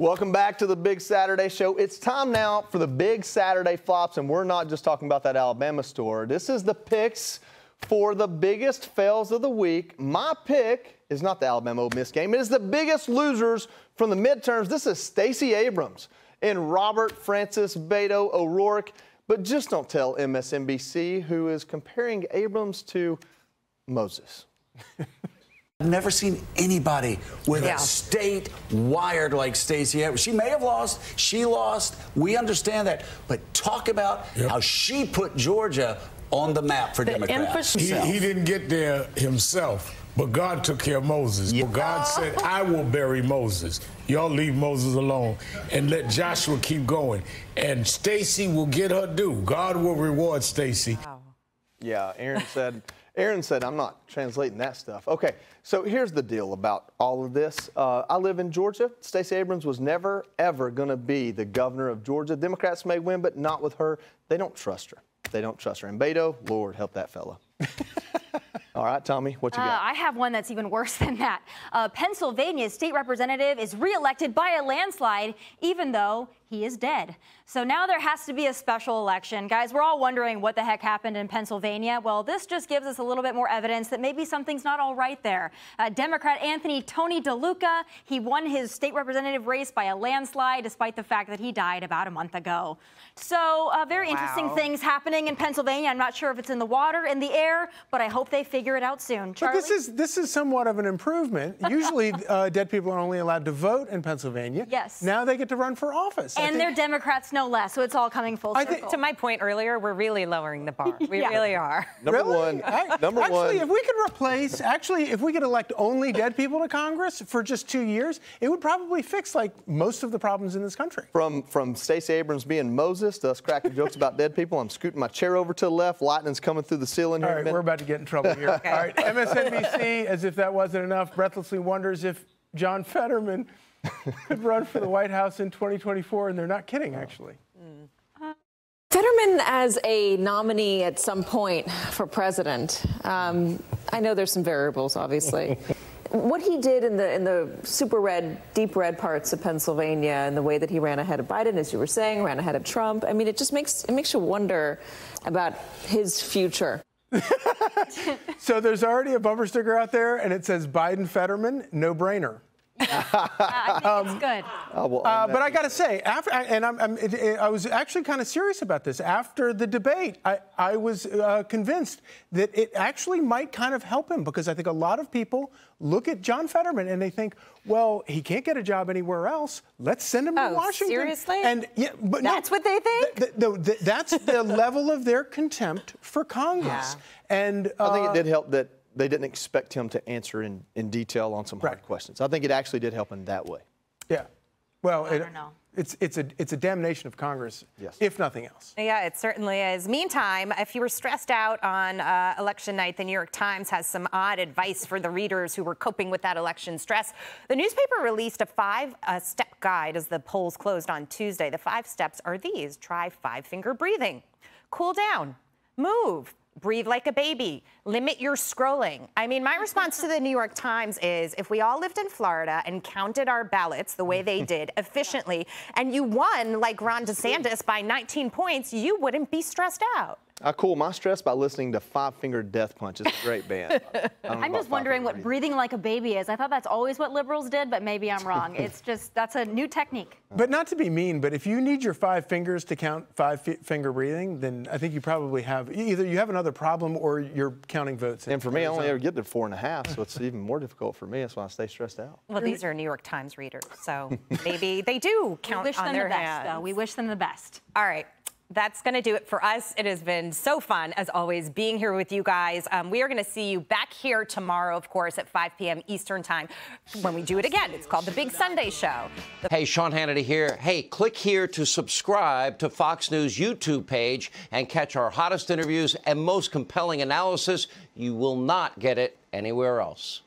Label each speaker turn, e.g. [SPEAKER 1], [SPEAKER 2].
[SPEAKER 1] Welcome back to the Big Saturday Show. It's time now for the Big Saturday Flops, and we're not just talking about that Alabama story. This is the picks for the biggest fails of the week. My pick is not the Alabama-Ole Miss game. It is the biggest losers from the midterms. This is Stacey Abrams and Robert Francis Beto O'Rourke. But just don't tell MSNBC, who is comparing Abrams to Moses.
[SPEAKER 2] I've never seen anybody with a state wired like Stacey Abrams. She may have lost. She lost. We understand that. But talk about how she put Georgia on the map for Democrats.
[SPEAKER 3] He didn't get there himself, but God took care of Moses. But God said, I will bury Moses. Y'all leave Moses alone and let Joshua keep going. And Stacey will get her due. God will reward Stacey.
[SPEAKER 1] Wow. Yeah, Aaron said, I'm not translating that stuff. Okay, so here's the deal about all of this. I live in Georgia. Stacey Abrams was never, ever going to be the governor of Georgia. Democrats may win, but not with her. They don't trust her. They don't trust her. And Beto, Lord, help that fella. All right, Tommy, what you got?
[SPEAKER 4] I have one that's even worse than that. Pennsylvania's state representative is reelected by a landslide, even though he is dead. So now there has to be a special election. Guys, we're all wondering what the heck happened in Pennsylvania. Well, this just gives us a little bit more evidence that maybe something's not all right there. Democrat Tony DeLuca, he won his state representative race by a landslide, despite the fact that he died about a month ago. So very interesting things happening in Pennsylvania. I'm not sure if it's in the water, in the air, but I hope they figure it out soon. Charlie?
[SPEAKER 5] But this is somewhat of an improvement. Usually dead people are only allowed to vote in Pennsylvania.
[SPEAKER 4] Yes.
[SPEAKER 5] Now they get to run for office.
[SPEAKER 4] And they're Democrats no less, so it's all coming full circle.
[SPEAKER 6] To my point earlier, we're really lowering the bar. We really are.
[SPEAKER 1] Number one.
[SPEAKER 5] Actually, if we could replace, if we could elect only dead people to Congress for just 2 years, it would probably fix like most of the problems in this country.
[SPEAKER 1] From Stacey Abrams being Moses to us cracking jokes about dead people, I'm scooting my chair over to the left. Lightning's coming through the ceiling here.
[SPEAKER 5] All right, we're about to get in trouble here. Okay. All right, MSNBC, as if that wasn't enough, breathlessly wonders if John Fetterman could run for the White House in 2024, and they're not kidding, actually.
[SPEAKER 7] Fetterman as a nominee at some point for president. I know there's some variables, obviously. What he did in the super red, deep red parts of Pennsylvania, and the way that he ran ahead of Biden, as you were saying, ran ahead of Trump. I mean, it just makes you wonder about his future.
[SPEAKER 5] So there's already a bumper sticker out there, and it says Biden Fetterman, no brainer.
[SPEAKER 4] I think it's good.
[SPEAKER 5] But I got to say, I was actually kind of serious about this. After the debate, I was convinced that it actually might kind of help him, because I think a lot of people look at John Fetterman and they think, well, he can't get a job anywhere else. Let's send him to Washington.
[SPEAKER 6] Seriously?
[SPEAKER 5] And but
[SPEAKER 6] that's what they think?
[SPEAKER 5] That's the level of their contempt for Congress. Yeah. And
[SPEAKER 1] I think it did help that they didn't expect him to answer in detail on some hard questions. I think it actually did help in that way.
[SPEAKER 5] Yeah. Well,
[SPEAKER 4] I don't know.
[SPEAKER 5] It's a damnation of Congress, if nothing else.
[SPEAKER 6] Yeah, it certainly is. Meantime, if you were stressed out on election night, the New York Times has some odd advice for the readers who were coping with that election stress. The newspaper released a 5-step guide as the polls closed on Tuesday. The 5 steps are these. Try 5-finger breathing. Cool down. Move. Breathe like a baby. Limit your scrolling. I mean, my response to the New York Times is, if we all lived in Florida and counted our ballots the way they did efficiently, and you won like Ron DeSantis by 19 points, you wouldn't be stressed out.
[SPEAKER 1] I cool my stress by listening to 5-Finger Death Punch. It's a great band.
[SPEAKER 4] I'm just wondering what breathing like a baby is. I thought that's always what liberals did, but maybe I'm wrong. It's just, that's a new technique.
[SPEAKER 5] But not to be mean, but if you need your 5 fingers to count 5-finger breathing, then I think you probably have, either you have another problem or you're counting votes.
[SPEAKER 1] And for me, I only ever get to 4.5, so it's even more difficult for me. That's why I stay stressed out.
[SPEAKER 6] Well, these are New York Times readers, so maybe they do count on their hands.
[SPEAKER 4] Though. We wish them the best.
[SPEAKER 6] All right. That's going to do it for us. It has been so fun, as always, being here with you guys. We are going to see you back here tomorrow, of course, at 5 p.m. Eastern Time when we do it again. It's called The Big Sunday Show.
[SPEAKER 8] Hey, Sean Hannity here. Hey, click here to subscribe to Fox News YouTube page and catch our hottest interviews and most compelling analysis. You will not get it anywhere else.